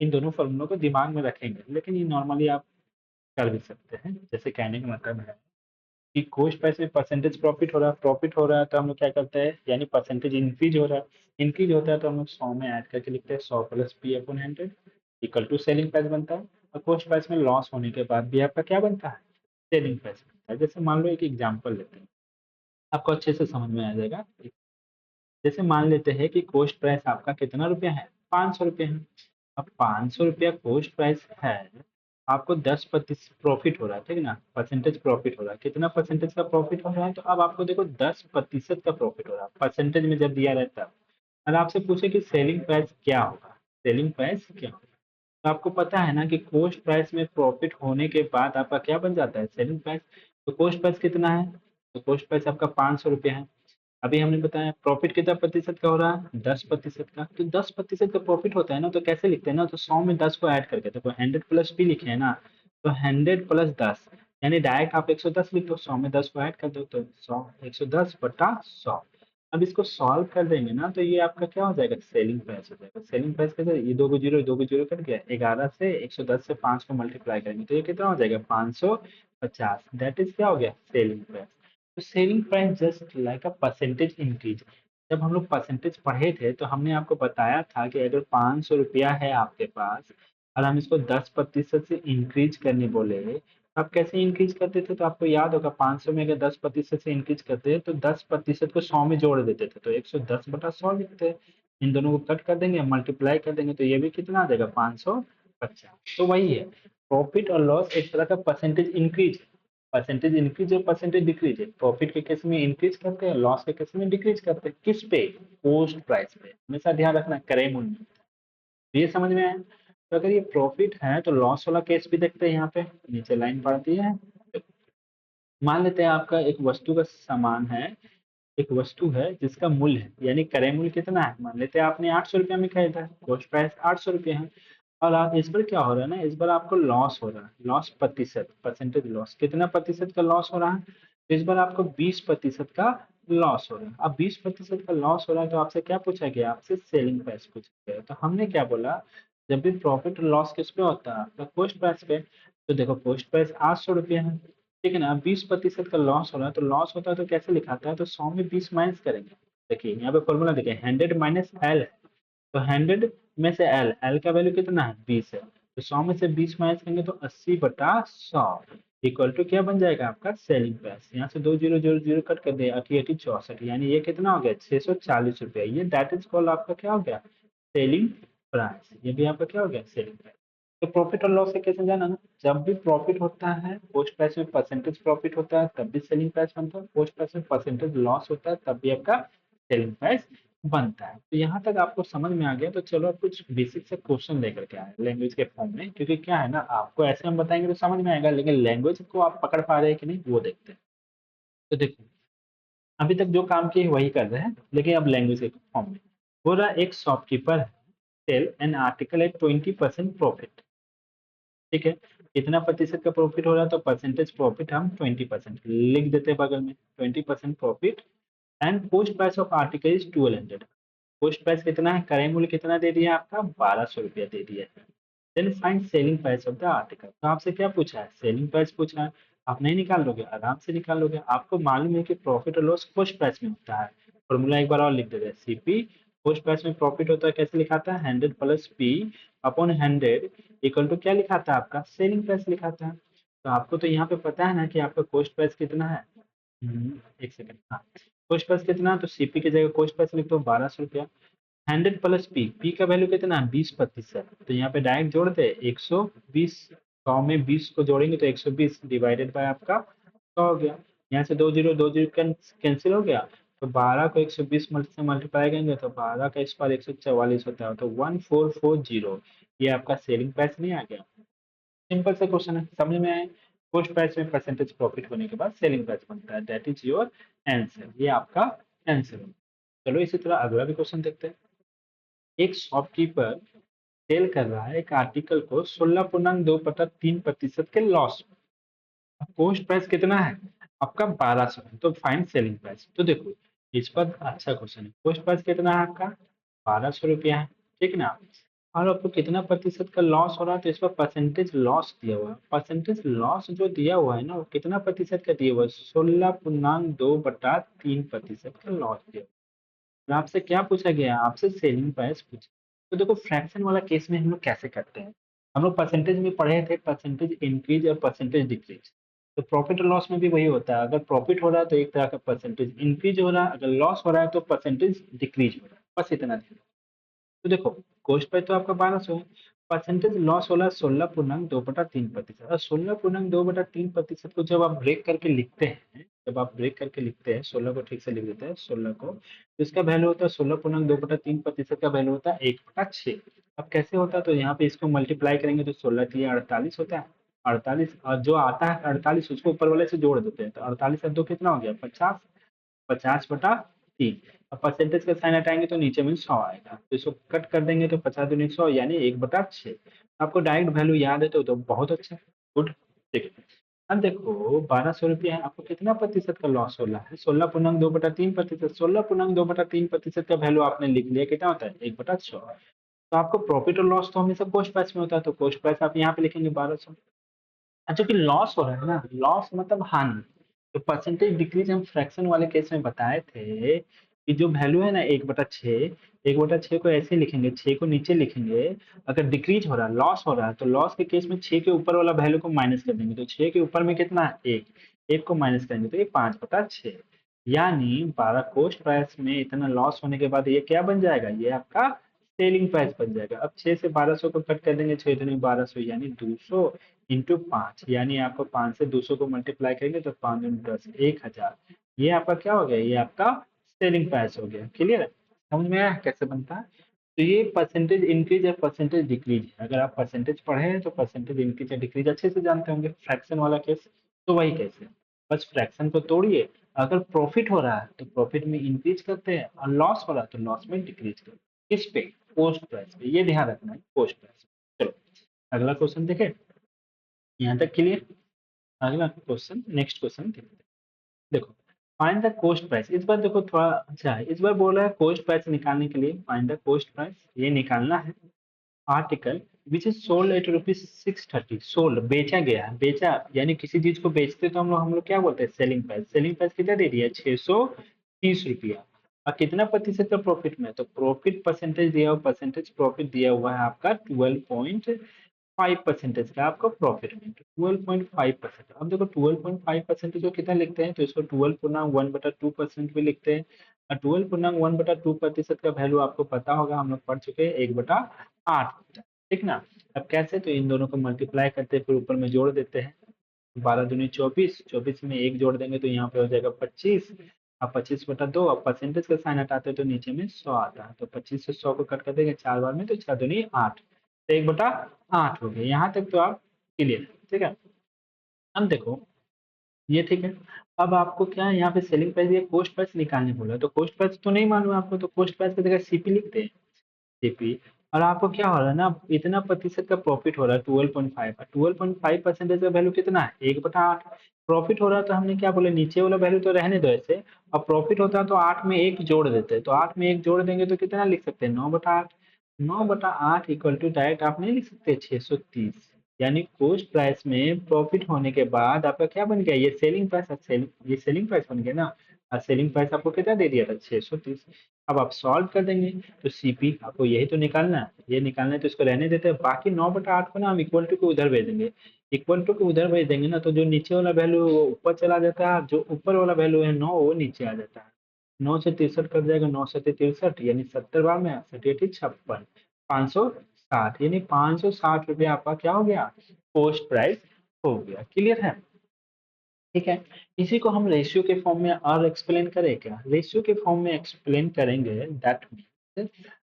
इन दोनों फॉर्मूलों को दिमाग में रखेंगे, लेकिन ये नॉर्मली आप कर भी सकते हैं। जैसे कहने का मतलब है कि कोस्ट प्राइस में परसेंटेज प्रॉफिट हो रहा है, प्रॉफिट हो रहा है तो हम लोग क्या करते हैं, यानी परसेंटेज इंक्रीज हो रहा है, इंक्रीज होता है तो हम लोग 100 में ऐड करके लिखते हैं 100 plus P upon 100 equal to selling price बनता है। और कोस्ट प्राइस में लॉस होने के बाद भी आपका क्या बनता है, सेलिंग प्राइस बनता है। जैसे मान लो एक एग्जांपल लेते हैं, आपको अच्छे से समझ में आ जाएगा। जैसे मान लेते हैं कि कोस्ट प्राइस आपका कितना रुपया है, 500 रुपये है। अब 500 रुपया कोस्ट प्राइस है, आपको 10% प्रॉफिट हो रहा है, ठीक है ना, परसेंटेज प्रॉफिट हो रहा है। कितना परसेंटेज का प्रॉफिट हो रहा है, तो अब आपको देखो 10% का प्रॉफिट हो रहा है, परसेंटेज में जब दिया रहता है। और आपसे पूछे कि सेलिंग प्राइस क्या होगा, सेलिंग प्राइस क्या होगा, तो आपको पता है ना कि कोस्ट प्राइस में प्रॉफिट होने के बाद आपका क्या बन जाता है, सेलिंग प्राइस। तो कोस्ट प्राइस कितना है, तो कोस्ट प्राइस आपका 500 रुपया है। अभी हमने बताया प्रॉफिट कितना प्रतिशत का हो रहा है, 10% का। तो 10% का प्रॉफिट होता है ना, तो कैसे लिखते हैं ना, तो 100 में 10 को ऐड करके, तो 100 प्लस पी लिखे है ना, तो 100 प्लस 10 यानी डायरेक्ट आप 110 लिख दो, 100 में 10 को ऐड कर दो तो 100, 110 बटा 100। अब इसको सॉल्व कर देंगे ना, तो ये आपका क्या हो जाएगा, सेलिंग प्राइस हो जाएगा। सेलिंग प्राइस कैसे, ये दो को जीरो कट गया, 11 से 110 से 5 को मल्टीप्लाई करेंगे तो ये कितना हो जाएगा, 550। दैट इज क्या हो गया, सेलिंग प्राइस। तो selling price just like a percentage increase. जब हम लोग परसेंटेज पढ़े थे तो हमने आपको बताया था कि अगर 500 रुपया है आपके पास और हम इसको 10% से इंक्रीज करने बोले, तो आप कैसे इंक्रीज करते थे, तो आपको याद होगा 500 में अगर 10% से इंक्रीज करते हैं तो 10% को 100 में जोड़ देते थे, तो 110 बटा 100 लिखते हैं। इन दोनों को कट कर देंगे, मल्टीप्लाई कर देंगे, तो ये भी कितना आ जाएगा, 550। तो वही है, प्रॉफिट और लॉस एक तरह का परसेंटेज इंक्रीज, परसेंटेज इंक्रीज और परसेंटेज डिक्रीज है। प्रॉफिट के केस में इंक्रीज करते हैं, लॉस के केस में डिक्रीज करते हैं। किस पे, पोस्ट प्राइस पे। हमेशा ध्यान रखना, करे मूल्य। तो ये समझ में आया। तो अगर ये प्रॉफिट है तो लॉस वाला केस भी देखते हैं, यहाँ पे नीचे लाइन पड़ती है। मान लेते हैं आपका एक वस्तु का सामान है, एक वस्तु है जिसका मूल्य है यानी क्रय मूल्य कितना है, मान लेते हैं आपने 800 रुपया में खरीदा है, कॉस्ट प्राइस 800 रुपया है। और आप इस पर क्या हो रहा है ना, इस बार आपको लॉस हो रहा है, लॉस प्रतिशत, परसेंटेज लॉस, कितना प्रतिशत का लॉस हो रहा है, तो इस बार आपको 20% का लॉस हो रहा है। अब 20% का लॉस हो रहा है तो आपसे क्या पूछा गया, आपसे सेलिंग प्राइस पूछा गया। तो हमने क्या बोला, जब भी प्रॉफिट और लॉस किस पे होता है, आपका कॉस्ट प्राइस पे। तो देखो कॉस्ट प्राइस 800 रुपया है, ठीक है ना, 20% का लॉस हो रहा है, तो लॉस होता है तो कैसे लिखाता है, तो 100 में 20 माइनस करेंगे। देखिए यहाँ पे फॉर्मूला देखिए, 100 माइनस एल, तो 100 में से एल, एल का वैल्यू कितना है, 20 है, तो 100 में से 20 माइनस करेंगे तो 80 बटा 100 इक्वल टू क्या बन जाएगा, आपका सेलिंग प्राइस। यहाँ से दो जीरो जीरो जीरो कट कर दे, 88 64, यानी ये कितना हो गया, 640 रुपया। ये दैट इज कॉल्ड आपका क्या हो गया, सेलिंग प्राइस। ये भी आपका क्या हो गया, सेलिंग प्राइस। तो प्रॉफिट और लॉस से कैसे जाना ना, जब भी प्रॉफिट होता है पोस्ट प्राइस में परसेंटेज प्रॉफिट होता है तब भी सेलिंग प्राइस बनता है, पोस्ट प्राइस में परसेंटेज लॉस होता है तब भी आपका सेलिंग प्राइस बनता है। तो यहाँ तक आपको समझ में आ गया, तो चलो अब कुछ बेसिक से क्वेश्चन लेकर के आए लैंग्वेज के फॉर्म में, क्योंकि क्या है ना, आपको ऐसे हम बताएंगे तो समझ में आएगा, लेकिन लैंग्वेज को आप पकड़ पा रहे हैं कि नहीं वो देखते हैं। तो देखो, अभी तक जो काम किए वही कर रहे हैं, लेकिन अब लैंग्वेज के फॉर्म में हो रहा। एक shopkeeper sell an article at 20% profit. ठीक है, कितना प्रतिशत का प्रॉफिट हो रहा है, तो परसेंटेज प्रॉफिट हम 20% लिख देते हैं बगल में, 20% profit. And post price of article is 1200। Post price कितना है, क्रय मूल्य कितना दे दिया आपका, 1200 रुपया दे दिया है। Then find selling price of the article. तो आपसे क्या पूछा है, सेलिंग प्राइस पूछा है। आप नहीं निकाल लोगे, आराम से निकाल लोगे। आपको मालूम है कि प्रॉफिट और लॉस पोस्ट प्राइस में होता है। फॉर्मूला एक बार और लिख देते हैं, सीपी पोस्ट प्राइस में प्रॉफिट होता है, कैसे लिखाता है, 100 plus P upon 100 equal to क्या लिखाता है आपका, सेलिंग प्राइस लिखाता है। तो आपको तो यहाँ पे पता है ना कि आपका कोस्ट प्राइस कितना है। एक सेकंड, हाँ, कोस्ट प्राइस कितना, तो सीपी की जगह कोस्ट प्राइस लिख दो 1200 रुपया। 100 प्लस पी, पी का वैल्यू कितना है, 20%। तो यहाँ पे डायरेक्ट जोड़ दे 120, 100 में 20 को जोड़ेंगे तो 120 डिवाइडेड बाय आपका 100 हो गया। यहाँ से दो जीरो कैंसिल हो गया। तो 12 को 120 से मल्टीप्लाई करेंगे तो 12 का स्क्वायर 144 होता है, तो 1440। ये आपका सेलिंग प्राइस नहीं आ गया। सिंपल से क्वेश्चन है, समझ में आए। पोस्ट प्राइस में परसेंटेज प्रॉफिट होने के बाद सेलिंग प्राइस बनता है, दैट इज योर आंसर। ये आपका आंसर है। चलो इसी तरह अगला भी क्वेश्चन देखते हैं। एक शॉपकीपर सेल कर रहा है एक आर्टिकल को 16.2/3% के लॉस में। पोस्ट प्राइस कितना है आपका, 1200 है। तो फाइंड सेलिंग प्राइस। तो देखो, इस पर अच्छा क्वेश्चन है। पोस्ट प्राइस कितना है आपका, 1200 रुपया है, ठीक ना। और आपको कितना प्रतिशत का लॉस हो रहा है, तो इस पर परसेंटेज लॉस दिया हुआ है। परसेंटेज लॉस जो दिया हुआ है ना, वो कितना प्रतिशत का दिया हुआ है, 16.2/3% का लॉस दिया। तो आपसे क्या पूछा गया, आपसे सेलिंग प्राइस पूछा। तो देखो, फ्रैक्शन वाला केस में हम लोग कैसे करते हैं, हम लोग परसेंटेज में पढ़े थे, परसेंटेज इंक्रीज और परसेंटेज डिक्रीज। तो प्रॉफिट और लॉस में भी वही होता है। अगर प्रॉफिट हो रहा है तो एक तरह का परसेंटेज इंक्रीज हो रहा है, अगर लॉस हो रहा है तो परसेंटेज डिक्रीज हो रहा है, बस इतना ध्यान। तो देखो, कोस्ट प्राइस तो आपका 1200 है। परसेंटेज लॉस वाला 16.2/3%। और 16.2/3% को जब आप ब्रेक करके लिखते हैं, जब आप ब्रेक करके लिखते हैं, 16 को ठीक से लिख देते हैं, 16 को, तो इसका वैल्यू होता है 16.2/3% का वैल्यू होता है 1/6। अब कैसे होता है, तो यहाँ पे इसको मल्टीप्लाई करेंगे तो 16×3 = 48 होता है। 48, और जो आता है 48 उसको ऊपर वाले से जोड़ देते हैं, तो 48 और 2 कितना हो गया, 50। 50/3। अब परसेंटेज का साइन हटाएंगे तो नीचे में 100 आएगा, तो इसको कट कर देंगे तो 50×100 यानी 1/6। आपको डायरेक्ट वैल्यू याद है तो बहुत अच्छा, गुड। देखिए, अब देखो 1200 रुपया है, आपको कितना प्रतिशत का लॉस हो रहा है, 16.2/3%। 16.2/3% का वैल्यू आपने लिख लिया, कितना होता है, 1/600। तो आपको प्रॉफिट और लॉस तो हमेशा कोस्ट प्राइस में होता है, तो कोस्ट प्राइस आप यहाँ पे लिखेंगे 1200। अच्छा, कि लॉस हो रहा है ना, लॉस मतलब हानि। तो परसेंटेज डिक्रीज हम फ्रैक्शन वाले केस में बताए थे कि जो वैल्यू है ना 1/6, 1/6 को ऐसे लिखेंगे, 6 को नीचे लिखेंगे। अगर डिक्रीज हो रहा है, लॉस हो रहा है, तो लॉस के केस में 6 के ऊपर वाला वैल्यू को माइनस कर देंगे। तो 6 के ऊपर में कितना है, 1, 1 को माइनस करेंगे तो ये 5/6। यानी 12 कोस्ट प्राइस में इतना लॉस होने के बाद ये क्या बन जाएगा, ये आपका सेलिंग प्राइस बन जाएगा। अब 6 से 1200 को कट कर देंगे, 6 दूनी 1200 यानी 200 इंटू 5, यानी आपको 5 से 200 को मल्टीप्लाई करेंगे तो 5 दूनी 10, 1000। ये आपका क्या हो गया, ये आपका सेलिंग प्राइस हो गया। क्लियर है, समझ में आया कैसे बनता है। तो ये परसेंटेज इंक्रीज या परसेंटेज डिक्रीज है। अगर आप परसेंटेज पढ़े हैं तो परसेंटेज इंक्रीज या डिक्रीज अच्छे से जानते होंगे। फ्रैक्शन वाला केस तो वही केस है, बस फ्रैक्शन को तोड़िए। अगर प्रॉफिट हो रहा है तो प्रॉफिट में इंक्रीज करते हैं, और लॉस हो रहा है तो लॉस में डिक्रीज करते हैं। किस पे, पोस्ट प्राइस पे, ये ध्यान रखना है, पोस्ट प्राइस। चलो अगला क्वेश्चन देखें, यहाँ तक क्लियर। अगला क्वेश्चन, नेक्स्ट क्वेश्चन देखते हैं। देखो, फाइंड द कोस्ट प्राइस। इस बार देखो थोड़ा अच्छा है, इस बार बोल रहा है कोस्ट प्राइस निकालने के लिए फाइंड द कोस्ट प्राइस, ये निकालना है। Article which is sold at ₹630। Sold बेचा गया है, बेचा यानी किसी चीज को बेचते तो हम लोग क्या बोलते हैं, सेलिंग प्राइस। सेलिंग प्राइस कितना दे दिया, 630 रुपया। और कितना प्रतिशत का प्रॉफिट में, तो प्रॉफिट परसेंटेज दिया हुआ, परसेंटेज प्रॉफिट दिया हुआ है आपका 12.5% का आपको प्रॉफिट में, 12.5%। अब देखो 12.5% को कितना लिखते हैं, तो इसको 12/1/2% भी लिखते हैं। और 12/1/2% का वैल्यू आपको पता होगा, हम लोग पढ़ चुके हैं, 1/8 होता है, ठीक ना। अब कैसे, तो इन दोनों को मल्टीप्लाई करते हैं, फिर ऊपर में जोड़ देते हैं। 12 दूनी 24, 24 में 1 जोड़ देंगे तो यहाँ पे हो जाएगा 25। अब 25/2, अब परसेंटेज का साइन हटाते हैं तो नीचे में 100 आता है, तो 25 से 100 को कट कर देंगे 4 बार में, तो 4 दूनी 8, तो 1/8 हो गया। यहाँ तक तो आप क्लियर है, ठीक है। अब देखो ये ठीक है। अब आपको क्या है, यहाँ पे सेलिंग प्राइस या कॉस्ट प्राइस निकालने बोला है, तो कॉस्ट प्राइस तो नहीं मालूम आपको, तो कॉस्ट प्राइस की जगह सीपी लिखते हैं, सीपी। और आपको क्या हो रहा है ना, इतना प्रतिशत का प्रॉफिट हो रहा है 12.5, 12.5% का वैल्यू कितना है 1/8। प्रॉफिट हो रहा है तो हमने क्या बोला, नीचे वाला वैल्यू तो रहने दो ऐसे, और प्रॉफिट होता है तो 8 में 1 जोड़ देते हैं, तो 8 में 1 जोड़ देंगे तो कितना लिख सकते हैं 9/8। 9/8 इक्वल टू डायरेक्ट आप नहीं लिख सकते 630, यानी कॉस्ट प्राइस में प्रॉफिट होने के बाद आपका क्या बन गया, ये सेलिंग प्राइस, ये सेलिंग प्राइस बन गया ना, और सेलिंग प्राइस आपको कितना दे दिया था 630। अब आप सॉल्व कर देंगे तो सीपी आपको यही तो निकालना है, ये निकालना है तो इसको रहने देते हैं, बाकी 9/8 को ना हम इक्वल टू के उधर भेज देंगे, इक्वल टू के उधर भेज देंगे ना, तो जो नीचे वाला वैल्यू ऊपर चला जाता है, जो ऊपर वाला वैल्यू है 9 वो नीचे आ जाता है। 9 से 63 कर जाएगा, 9 से 63 यानी 70 बार में 56, 560, यानी 560 रुपया आपका क्या हो गया, पोस्ट प्राइस हो गया। क्लियर है, ठीक है। इसी को हम रेशियो के फॉर्म में और एक्सप्लेन करें क्या, रेशियो के फॉर्म में एक्सप्लेन करेंगे, दैट मीन्स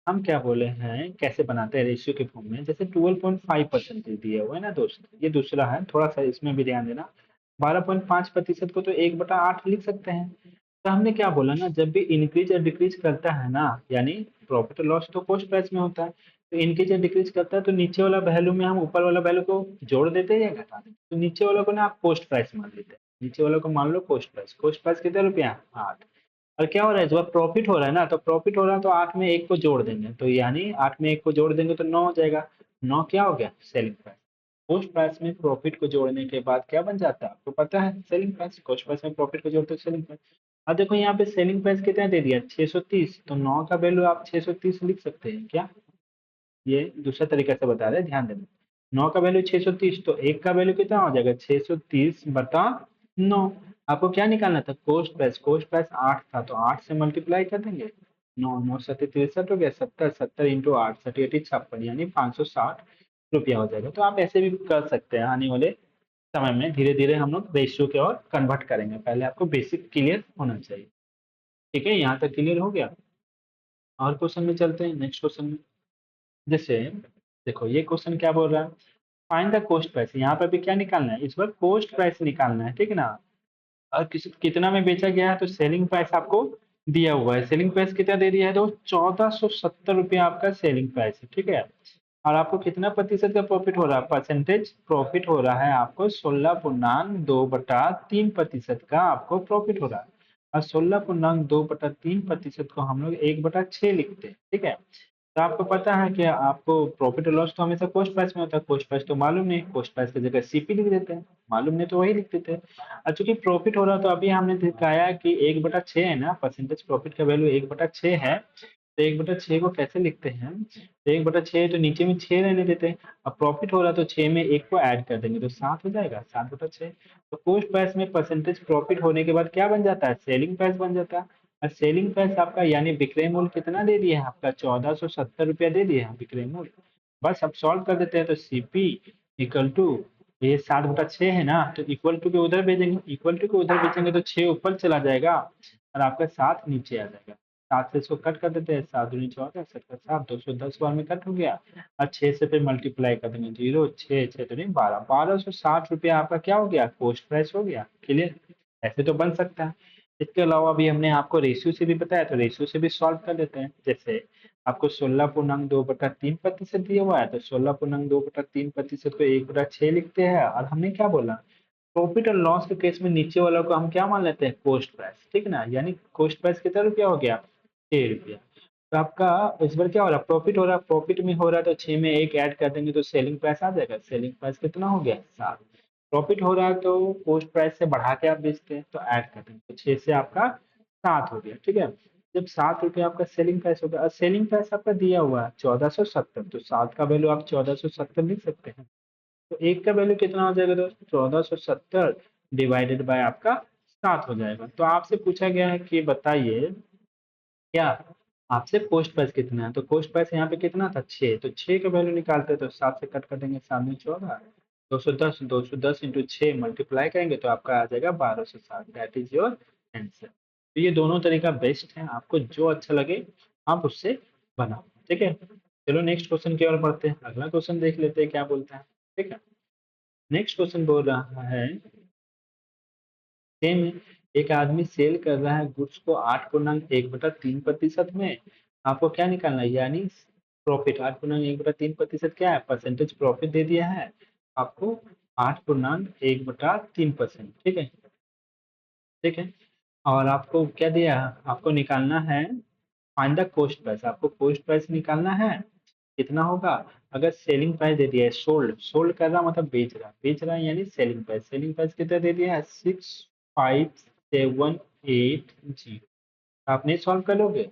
हम क्या बोले हैं, कैसे बनाते हैं रेशियो के फॉर्म में, जैसे 12.5% दिया हुआ है ना दोस्त, ये दूसरा है, थोड़ा सा इसमें भी ध्यान देना। 12.5% को तो 1/8 लिख सकते हैं। तो हमने क्या बोला ना, जब भी इंक्रीज या डिक्रीज करता है ना, यानी प्रॉफिट और लॉस तो कॉस्ट प्राइस में होता है, तो इंक्रीज या डिक्रीज करता है तो नीचे वाला वैल्यू में हम ऊपर वाला वैल्यू को जोड़ देते हैं या घटा देते हैं, तो नीचे वाला को ना आप कॉस्ट प्राइस मान लेते हैं, नीचे वाला को मान low cost price, cost price कितना रुपया 8। और क्या हो रहा है, जब प्रॉफिट हो रहा है ना, तो प्रॉफिट हो रहा है तो 8 में 1 को जोड़ देंगे, तो यानी 8 में 1 को जोड़ देंगे तो 9 हो जाएगा, 9 क्या हो गया सेलिंग प्राइस। कॉस्ट प्राइस में प्रॉफिट को जोड़ने के बाद क्या बन जाता है आपको पता है, सेलिंग प्राइस। कॉस्ट प्राइस में प्रॉफिट को जोड़ते सेलिंग प्राइस। अब देखो यहाँ पे सेलिंग प्राइस कितना दे दिया 630, तो 9 का वैल्यू आप 630 लिख सकते हैं क्या, ये दूसरा तरीका से बता रहे हैं, ध्यान देना। 9 का वैल्यू 630, तो 1 का वैल्यू कितना हो जाएगा 630/9। आपको क्या निकालना था कॉस्ट प्राइस, कॉस्ट प्राइस 8 था तो 8 से मल्टीप्लाई कर देंगे, 9 9 7 63 हो गया, 70 70 इंटू 8 56, यानी 560 रुपया हो जाएगा। तो आप ऐसे भी कर सकते हैं, आने वाले समय में धीरे धीरे हम लोग रेशियो के और कन्वर्ट करेंगे, पहले आपको बेसिक क्लियर होना चाहिए। ठीक है, यहाँ तक क्लियर हो गया। और क्वेश्चन में चलते हैं, नेक्स्ट क्वेश्चन में। जैसे देखो ये क्वेश्चन क्या बोल रहा है, फाइंड द कॉस्ट प्राइस, यहाँ पर भी क्या निकालना है, इस बार कॉस्ट प्राइस निकालना है, ठीक है ना। और कितना में बेचा गया है, तो सेलिंग प्राइस आपको दिया हुआ है, सेलिंग प्राइस कितना दे दिया है, तो 1470 रुपया आपका सेलिंग प्राइस है, ठीक है। और आपको कितना प्रतिशत का प्रॉफिट हो रहा है, परसेंटेज प्रॉफिट हो रहा है आपको 16.2/3% का आपको प्रॉफिट हो रहा है। और 16.2/3% को हम लोग 1/6 लिखते हैं, ठीक है। तो आपको पता है कि आपको प्रॉफिट और लॉस तो हमेशा कॉस्ट प्राइस में होता है, कॉस्ट प्राइस तो मालूम नहीं, कॉस्ट प्राइस की जगह सीपी लिख देते हैं, मालूम नहीं तो वही लिख देते हैं। और चूंकि प्रॉफिट हो रहा तो अभी हमने दिखाया कि 1/6 है ना, परसेंटेज प्रॉफिट का वैल्यू 1/6 है, तो 1/6 को कैसे लिखते हैं, तो 1/6 तो नीचे में 6 रहने देते हैं, अब प्रॉफिट हो रहा तो 6 में 1 को ऐड कर देंगे तो 7 हो जाएगा, 7/6। तो कॉस्ट प्राइस में परसेंटेज प्रॉफिट होने के बाद क्या बन जाता है, सेलिंग प्राइस बन जाता है। और सेलिंग प्राइस आपका यानी विक्रय मूल्य कितना दे दिया है आपका, 1470 रुपया दे दिया है विक्रय मूल्य। बस अब सॉल्व कर देते हैं, तो सीपी इक्वल टू, ये 7/6 है ना, तो इक्वल टू के उधर भेजेंगे, इक्वल टू के उधर भेजेंगे तो 6 ऊपर चला जाएगा और आपका 7 नीचे आ जाएगा। 7 से इसको कट कर देते हैं, 7 दूनी 14, 7 210 बार में कट हो गया। और 6 से फिर मल्टीप्लाई कर देंगे, 0 6 6 दूनी 12, 1260 रुपया आपका क्या हो गया, कॉस्ट प्राइस हो गया। क्लियर, ऐसे तो बन सकता है। इसके अलावा भी हमने आपको रेशियो से भी बताया, तो रेशियो से भी सॉल्व कर लेते हैं। जैसे आपको 16.2/3% दिया हुआ है, तो 16.2/3% को 1/6 लिखते हैं, और हमने क्या बोला, प्रॉफिट और लॉस के केस में नीचे वाला को हम क्या मान लेते हैं, कॉस्ट प्राइस, ठीक है ना। यानी कॉस्ट प्राइस कितना रुपया हो गया, 6 रुपया। तो आपका इस बार क्या हो रहा है, प्रॉफिट हो रहा है, प्रॉफिट में हो रहा है तो 6 में 1 ऐड कर देंगे तो सेलिंग प्राइस आ जाएगा, सेलिंग प्राइस कितना हो गया 7। प्रॉफिट हो रहा है तो पोस्ट प्राइस से बढ़ा के आप बेचते हैं तो ऐड कर देंगे, तो 6 से आपका 7 हो गया, ठीक है। जब 7 रुपये आपका सेलिंग प्राइस होगा और सेलिंग प्राइस आपका दिया हुआ है 1470, तो 7 का वैल्यू आप 1470 लिख सकते हैं। तो 1 का वैल्यू कितना हो जाएगा दोस्त, 1470 डिवाइडेड बाय आपका 7 हो जाएगा। तो आपसे पूछा गया है कि बताइए क्या, आपसे पोस्ट प्राइस कितना है, तो पोस्ट प्राइस यहाँ पे कितना था 6, तो 6 का वैल्यू निकालते हैं तो 7 से कट कर देंगे, 7 में 14, 210, 210 इंटू 6 मल्टीप्लाई करेंगे तो आपका आ जाएगा 1260, दैट इज योर आंसर। तो ये दोनों तरीका बेस्ट है, आपको जो अच्छा लगे आप उससे बनाओ। ठीक है, चलो नेक्स्ट क्वेश्चन की ओर बढ़ते हैं, अगला क्वेश्चन देख लेते हैं क्या बोलता है। ठीक है, नेक्स्ट क्वेश्चन बोल रहा है सेम, एक आदमी सेल कर रहा है गुड्स को 8.1/3% में, आपको क्या निकालना है, यानी प्रॉफिट। 8.1/3% क्या है, परसेंटेज प्रॉफिट दे दिया है आपको 8.1/3%। ठीक है, ठीक है, और आपको क्या दिया है, आपको निकालना है फाइंड द कोस्ट प्राइस, आपको कोस्ट प्राइस निकालना है। कितना होगा, अगर सेलिंग प्राइस दे दिया है, सोल्ड सोल्ड कर रहा मतलब बेच रहा है यानी सेलिंग प्राइस कितना दे दिया है, 65780। आप नहीं सॉल्व करोगे,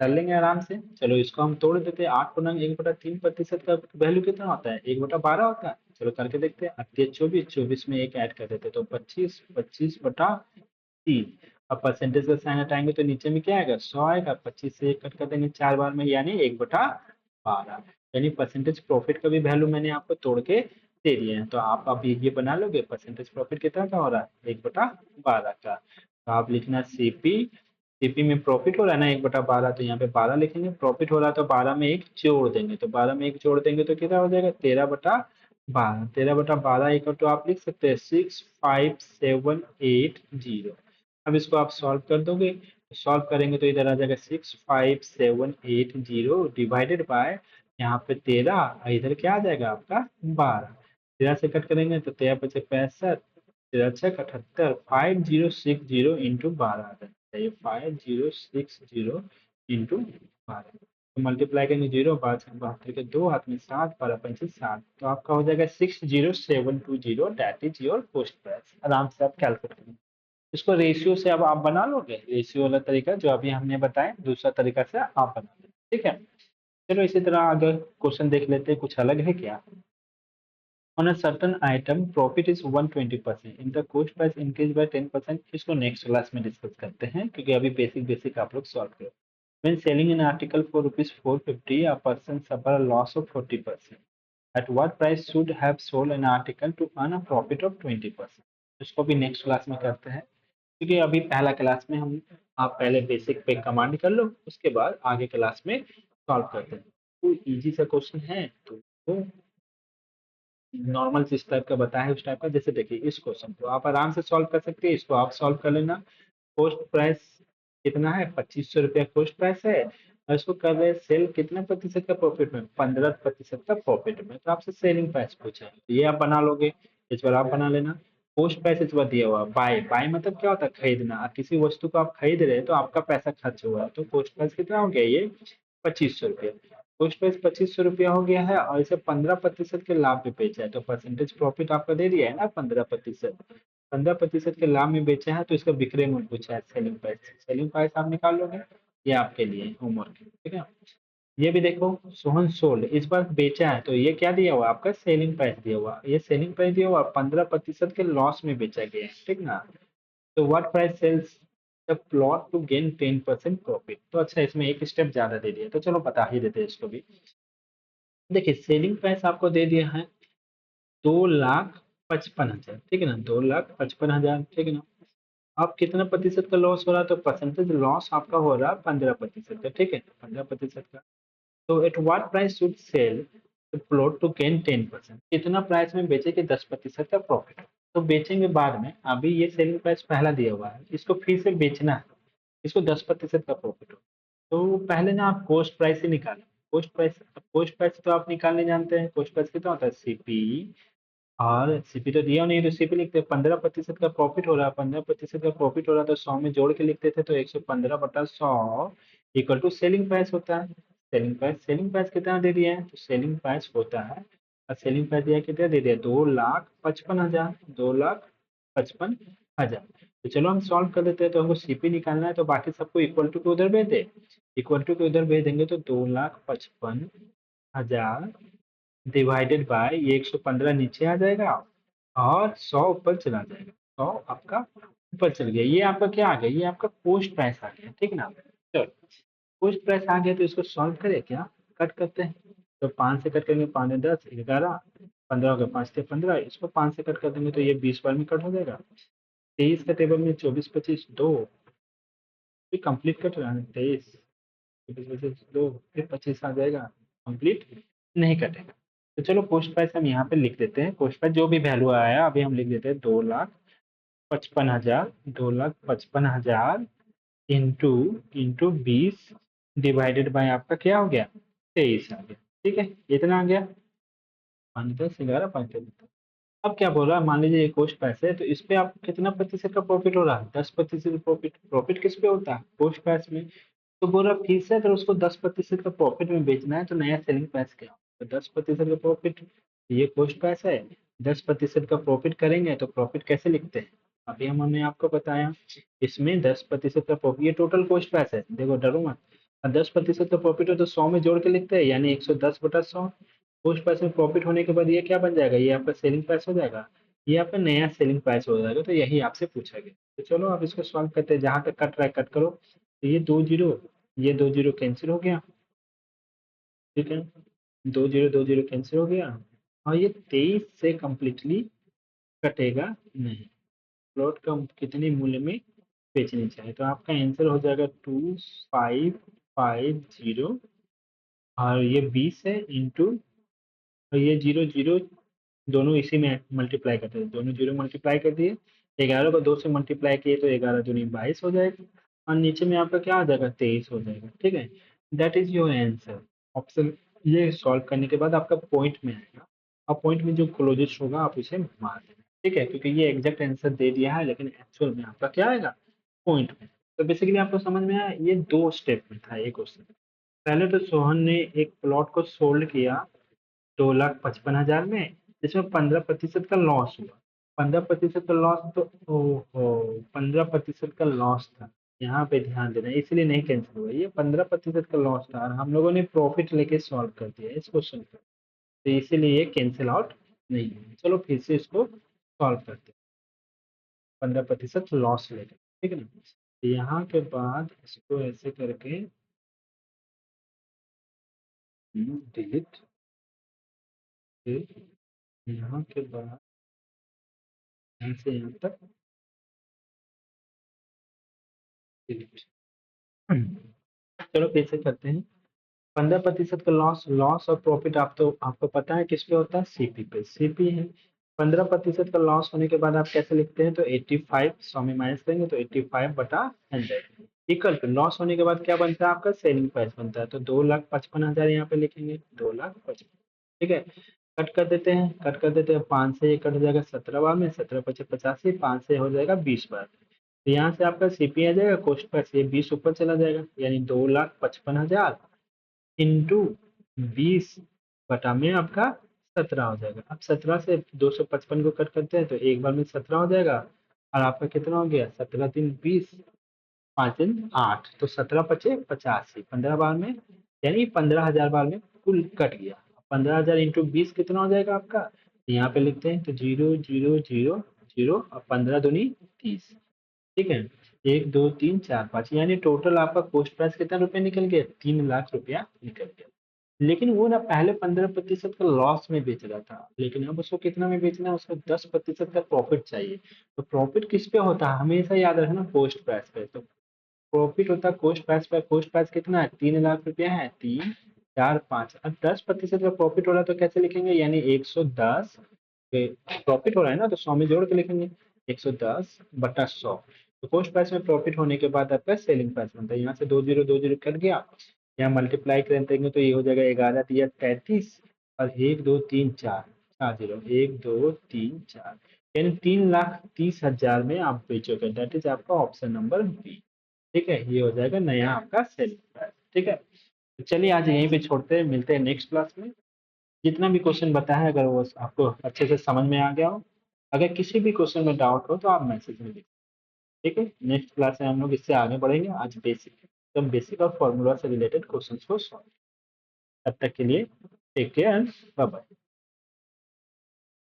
कर लेंगे आराम से। चलो इसको हम तोड़ देते हैं, 8.1/3% का वैल्यू कितना होता है, 1/12 होता है। चलो करके देखते हैं, 28 24 में एक ऐड कर देते हैं, तो 25 25/3। अब परसेंटेज का साइन हटाएंगे तो नीचे में क्या आएगा, 100 आएगा, 25 से 1 कट कर देंगे 4 बार में, यानी 1/12। यानी परसेंटेज प्रॉफिट का भी वैल्यू मैंने आपको तोड़ के दे दिए हैं, तो आप अब ये बना लोगे परसेंटेज प्रॉफिट कितना का हो रहा है, 1/12 का। तो आप लिखना सीपी, सीपी में प्रॉफिट हो रहा है ना 1/12, तो यहाँ पे 12 लिखेंगे, प्रॉफिट हो रहा है तो 12 में एक जोड़ देंगे, तो 12 में एक जोड़ देंगे तो कितना हो जाएगा, 13/12। 13/12 इक्वल टू आप लिख सकते हैं 65780। अब इसको आप सॉल्व कर दोगे, सॉल्व करेंगे तो इधर आ जाएगा 65780 डिवाइडेड बाय यहाँ पे 13, और इधर क्या आ जाएगा आपका 12। 13 से कट करेंगे तो 13 पचे 65, 13 छः 78, 5060 इंटू 12 आ जाएगा, ये 5060 इंटू 12। तो मल्टीप्लाई करेंगे, 0 72 के 2 हाथ में 7, 12 पंचे 7, तो आपका हो जाएगा 60720, that is your post price. आराम से आप कैलकुलेट करेंगे इसको, रेशियो से अब आप बना लोगे, रेशियो वाला तरीका जो अभी हमने बताया, दूसरा तरीका से आप बना लेंगे। ठीक है, चलो इसी तरह अगर क्वेश्चन देख लेते हैं, कुछ अलग है क्या। On a certain item, profit is 120%. In the cost price increase by 10%. इसको नेक्स्ट क्लास में डिस्कस करते हैं, क्योंकि अभी बेसिक बेसिक आप लोग सॉल्व करो। When selling an article for rupees 450, a person suffer a loss of 40%. At what price should have sold an article to earn a profit of 20%? इसको भी नेक्स्ट क्लास में करते हैं, क्योंकि अभी पहला क्लास में हम, आप पहले बेसिक पे कमांड कर लो, उसके बाद आगे क्लास में सॉल्व करते हैं। कोई इजी सा क्वेश्चन है तो नॉर्मल जिस टाइप का बताया है उस टाइप का, जैसे देखिए इस क्वेश्चन को आप आराम से सॉल्व कर सकते हैं, इसको आप सॉल्व कर लेना। कॉस्ट प्राइस कितना है, 2500 रुपया कॉस्ट प्राइस है, और इसको कर रहे हैं सेल कितना प्रतिशत का प्रॉफिट में, 15% का प्रॉफिट में, तो आपसे सेलिंग प्राइस पूछा है, तो ये आप बना लोगे, इस बार आप बना लेना। पोस्ट प्राइस इस बार दिया हुआ, बाय बाय मतलब क्या होता है, खरीदना। किसी वस्तु को आप खरीद रहे हैं तो आपका पैसा खर्च हुआ है, तो पोस्ट प्राइस कितना हो गया, ये 2500 रुपया। पोस्ट प्राइस 2500 रुपया हो गया है, और इसे 15% के लाभ में बेचा है, तो परसेंटेज प्रॉफिट आपका दे दिया है ना 15%। 15% के लाभ में बेचा है, तो इसका विक्रय मूल्य पूछा है, सेलिंग प्राइस। सेलिंग प्राइस आप निकाल लोगे, ये आपके लिए होमवर्क। ठीक है, ये भी देखो, सोहन सोल्ड इस बार बेचा है, तो ये क्या दिया हुआ आपका, सेलिंग प्राइस दिया हुआ, ये सेलिंग प्राइस दिया हुआ 15% के लॉस में बेचा गया है। ठीक ना, तो what price sells the plot to gain 10% profit. तो अच्छा, इसमें एक स्टेप ज्यादा दे दिया, तो चलो बता ही देते हैं इसको भी। देखिए सेलिंग प्राइस आपको दे दिया है 2,55,000, ठीक है ना, 2,55,000, ठीक है ना। अब कितना प्रतिशत का लॉस हो रहा है, तो परसेंटेज लॉस आपका हो रहा है 15% का, ठीक है, 15% का। तो at what price should sell plot to gain 10%, कितना प्राइस में बेचे कि 10% का प्रॉफिट हो। तो बेचेंगे बाद में, अभी ये सेलिंग प्राइस पहला दिया हुआ है, इसको फिर से बेचना है, इसको 10% का प्रॉफिट हो। तो पहले ना आप कोस्ट प्राइस ही निकालें, कोस्ट प्राइस तो आप निकालने जानते हैं, कोस्ट प्राइस कितना होता है, सीपी, और सीपी तो दिया नहीं, तो सीपी लिखते हैं, 15% का प्रॉफिट हो रहा है, 15% का प्रॉफिट हो रहा है, तो 100 में जोड़ के लिखते थे, तो 115/100 इक्वल टू सेलिंग प्राइस होता है। सेलिंग प्राइस कितना दे दिया है, तो सेलिंग प्राइस होता है, और सेलिंग प्राइस दिया कितना दे दिया, 2,55,000, 2,55,000। तो चलो हम सॉल्व कर देते हैं, तो हमको सीपी निकालना है, तो बाकी सबको इक्वल टू उधर भेज दे, इक्वल टू के उधर भेज देंगे, तो 2,55,000 डिवाइडेड बाय ये 115 नीचे आ जाएगा, और 100 ऊपर चला जाएगा, 100 आपका ऊपर चल गया, ये आपका क्या आ गया, ये आपका पोस्ट प्राइस आ गया। ठीक ना, चलो पोस्ट प्राइस आ गया, तो इसको सॉल्व करें क्या, कट करते हैं। तो 5 से कट करेंगे, 5 10 11, 15 हो गया, 5 से 15, इसको 5 से कट कर देंगे तो ये 20 बार में कट हो जाएगा। 23 का टेबल में 24 25 2, फिर कंप्लीट कट रहा है 23 इस वजह से 2 फिर 25 आ जाएगा, कंप्लीट नहीं कटेगा। तो चलो पोस्ट प्राइस हम यहाँ पे लिख देते हैं, पोस्ट प्राइस जो भी वैल्यू आया अभी हम लिख देते हैं 2,55,000, 2,55,000 इंटू 20 डिवाइडेड बाय आपका क्या हो गया 23 आ गया। ठीक है, इतना आ गया 5 10 11 5 13। अब क्या बोल रहा है, मान लीजिए ये कोस्ट प्राइस है तो इस पे आपको कितना प्रतिशत का प्रॉफिट हो रहा है, 10% प्रॉफिट। प्रॉफिट किस पे होता है, कोस्ट प्राइस में। तो बोल रहा फिर से अगर उसको 10% का प्रॉफिट में बेचना है तो नया सेलिंग प्राइस क्या हो, तो 10% का प्रॉफिट, ये कोस्ट प्राइस है, 10% का प्रॉफिट करेंगे तो प्रॉफिट कैसे लिखते हैं, अभी हमने आपको बताया। इसमें 10% का प्रॉफिट, ये टोटल कोस्ट प्राइस है, देखो डरो मत। 10% का प्रॉफिट हो तो 100 में जोड़ के लिखते हैं, यानी 110/100। पोस्ट प्राइस में प्रॉफिट होने के बाद ये क्या बन जाएगा, ये आपका सेलिंग प्राइस हो जाएगा, ये आपका नया सेलिंग प्राइस हो जाएगा। तो यही आपसे पूछा गया। तो चलो आप इसको सॉल्व करते हैं, जहां तक कट रहा है कट करो। तो ये 2 जीरो कैंसिल हो गया, ठीक है, 2 जीरो कैंसिल हो गया, और ये 23 से कंप्लीटली कटेगा नहीं। प्लॉट का कितने मूल्य में बेचनी चाहिए, तो आपका आंसर हो जाएगा 2550, और ये 20 है इंटू, और ये 0 0 दोनों इसी में मल्टीप्लाई करते हैं, दोनों जीरो मल्टीप्लाई कर दिए, 11 को 2 से मल्टीप्लाई किए तो 11 दूनी 22 हो जाएगा, और नीचे में आपका क्या आ जाएगा 23 हो जाएगा। ठीक है, that is your answer option. ये सॉल्व करने के बाद आपका पॉइंट में आएगा, और पॉइंट में जो क्लोजेस्ट होगा आप उसे मार देना। ठीक है, क्योंकि ये एग्जैक्ट आंसर दे दिया है, लेकिन एक्चुअल में आपका क्या आएगा पॉइंट में। तो बेसिकली आपको समझ में आया, ये 2 स्टेप में था ये क्वेश्चन। पहले तो सोहन ने एक प्लॉट को सोल्ड किया 2,55,000 में, जिसमें 15% का लॉस हुआ। 15% का लॉस तो ओहो, 15% का लॉस था, यहाँ पे ध्यान देना, इसलिए नहीं कैंसिल हुआ, ये 15% का लॉस था और हम लोगों ने प्रॉफिट लेके सॉल्व कर दिया इस क्वेश्चन को, तो इसीलिए ये कैंसिल आउट नहीं है। चलो फिर से इसको सॉल्व करते हैं, 15% लॉस लेकर, ठीक है ना। तो यहाँ के बाद इसको ऐसे करके डिलीट, यहाँ के बाद यहाँ से यहाँ तक डिलीट। चलो फिर से करते हैं। 15% का लॉस, लॉस और प्रॉफिट आप तो आपको पता है किस पे होता है, सीपी पे, सीपी है। 15% का लॉस होने के बाद आप कैसे लिखते हैं, तो 85 100 में माइनस करेंगे तो 85/100 इक्वल टू लॉस होने के बाद क्या बनता है आपका सेलिंग प्राइस बनता है, तो 2,55,000 यहाँ पे लिखेंगे, 2,55,000। ठीक है, कट कर देते हैं, कट कर देते हैं, 5 से ये कट जाएगा 17 बार में, 17×5 = 85, 5 से हो जाएगा 20 बार। तो यहाँ से आपका सीपी आ जाएगा, कॉस्ट प्राइस ये 20 ऊपर चला जाएगा, यानी 2,55,000 इंटू 20 में आपका 17 हो जाएगा। अब 17 से 255 को कट करते हैं तो एक बार में 17 हो जाएगा, और आपका कितना हो गया, 17 3 20, 5 दिन 8, तो 17 पचे 85, 15 बार में, यानी 15,000 बार में कुल कट गया। 15,000 इंटू 20 कितना हो जाएगा आपका, यहाँ पे लिखते हैं तो 0 0 0 0, और 15 दूनी 30। ठीक है, 1 2 3 4 5, यानी टोटल आपका कॉस्ट प्राइस कितना रुपया निकल गया, 3,00,000 रुपया निकल गया। लेकिन वो ना पहले 15% का लॉस में बेच रहा था, लेकिन अब उसको कितना में बेचना है, उसको 10% का प्रॉफिट चाहिए। तो प्रॉफिट किस पे होता है, हमेशा याद रखना, कॉस्ट प्राइस पे। तो प्रॉफिट होता है कॉस्ट प्राइस पे, कॉस्ट प्राइस कितना है, 3,00,000 रुपया है, 3 4 5, अब 10% का प्रॉफिट हो रहा है तो कैसे लिखेंगे, यानी 110 प्रॉफिट हो रहा है ना, तो 100 में जोड़ के लिखेंगे, 110/100। तो कॉस्ट प्राइस में प्रॉफिट होने के बाद आपका सेलिंग प्राइस बनता है, यहाँ से 2 0 कट गया, यहाँ मल्टीप्लाई कर देंगे तो ये हो जाएगा 11 तिया 33, और 1 2 3 4 4 जीरो, 1 2 3 4, यानी 3,30,000 में आप बेचोगे, दैट इज आपका ऑप्शन नंबर बी। ठीक है, ये हो जाएगा नया आपका सेलिंग प्राइस। ठीक है, तो चलिए आज यहीं पे छोड़ते हैं, मिलते हैं नेक्स्ट क्लास में। जितना भी क्वेश्चन बताया है अगर वो आपको अच्छे से समझ में आ गया हो, अगर किसी भी क्वेश्चन में डाउट हो तो आप मैसेज में लिखें। ठीक है, नेक्स्ट क्लास में हम लोग इससे आगे बढ़ेंगे, आज बेसिक, एकदम बेसिक और फॉर्मूला से रिलेटेड क्वेश्चन को सॉल्व। तब तक के लिए take care and bye bye.